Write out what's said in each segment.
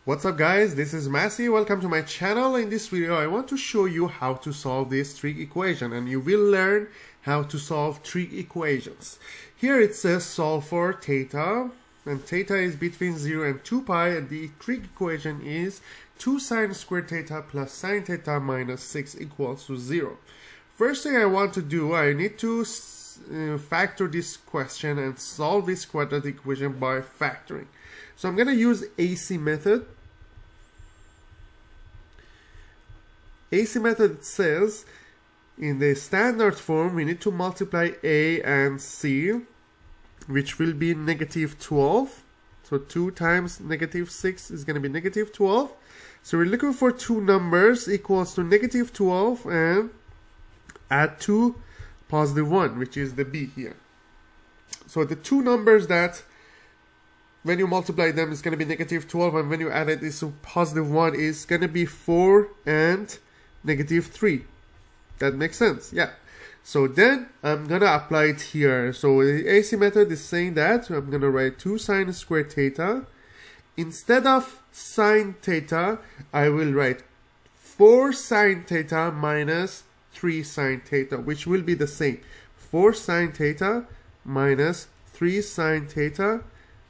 What's up guys, this is Massey. Welcome to my channel. In this video I want to show you how to solve this trig equation, and you will learn how to solve trig equations. Here it says solve for theta, and theta is between 0 and 2 pi, and the trig equation is 2 sine squared theta plus sine theta minus 6 equals to 0. First thing I want to do, I need to factor this question and solve this quadratic equation by factoring. So I'm going to use AC method. AC method says in the standard form we need to multiply A and C, which will be negative 12. So 2 times negative 6 is going to be negative 12. So we're looking for two numbers equals to negative 12 and add 2 positive 1, which is the B here. So the two numbers that when you multiply them is going to be negative 12, and when you add it is positive 1 is going to be 4 and negative 3. That makes sense, yeah. So then I'm going to apply it here. So the AC method is saying that I'm going to write 2 sine squared theta. Instead of sine theta, I will write 4 sine theta minus 3 sine theta, which will be the same. 4 sine theta minus 3 sine theta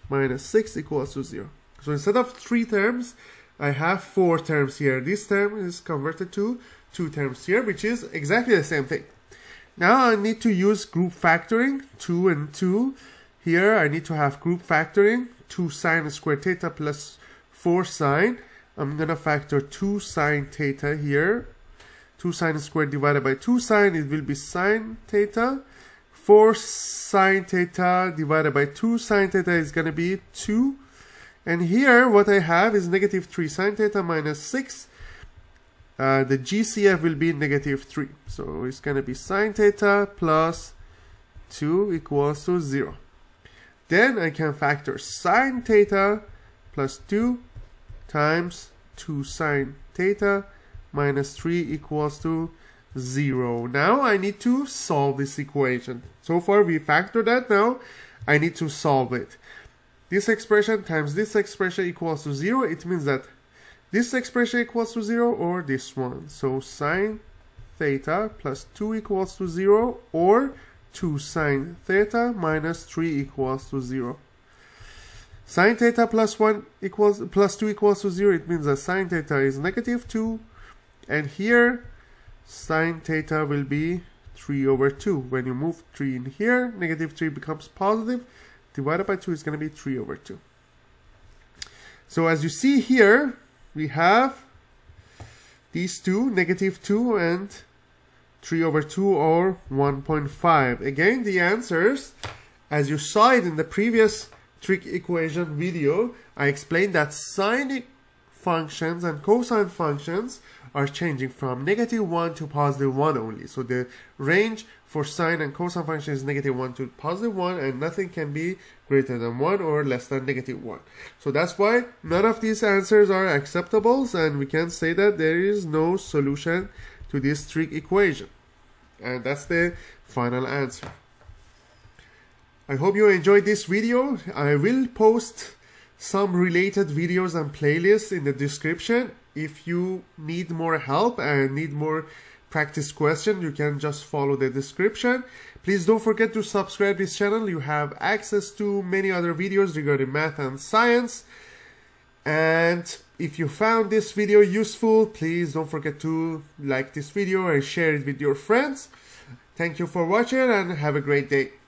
minus 6 equals to 0. So instead of 3 terms, I have 4 terms here. This term is converted to 2 terms here, which is exactly the same thing. Now I need to use group factoring, 2 and 2. Here I need to have group factoring, 2 sine squared theta plus 4 sine. I'm going to factor 2 sine theta here. 2 sine squared divided by 2 sine, it will be sine theta. 4 sine theta divided by 2 sine theta is going to be 2. And here what I have is negative 3 sine theta minus 6. The GCF will be negative 3. So it's going to be sine theta plus 2 equals to 0. Then I can factor sine theta plus 2 times 2 sine theta minus 3 equals to 0. Now I need to solve this equation. So far we factored that, now I need to solve it. This expression times this expression equals to 0. It means that this expression equals to 0 or this one. So sine theta plus 2 equals to 0, or 2 sine theta minus 3 equals to 0. Sine theta plus 2 equals to 0. It means that sine theta is negative 2, and here sine theta will be 3 over 2. When you move 3 in here, negative 3 becomes positive. Divided by 2 is going to be 3 over 2. So as you see here, we have these two, negative 2 and 3 over 2, or 1.5. Again, the answers, as you saw it in the previous trig equation video, I explained that sine functions and cosine functions are changing from negative 1 to positive 1 only. So the range for sine and cosine function is negative 1 to positive 1, and nothing can be greater than 1 or less than negative 1. So that's why none of these answers are acceptable, and we can say that there is no solution to this trig equation. And that's the final answer. I hope you enjoyed this video. I will post some related videos and playlists in the description. If you need more help and need more practice questions, you can just follow the description. Please don't forget to subscribe to this channel. You have access to many other videos regarding math and science. And if you found this video useful, please don't forget to like this video and share it with your friends. Thank you for watching, and have a great day.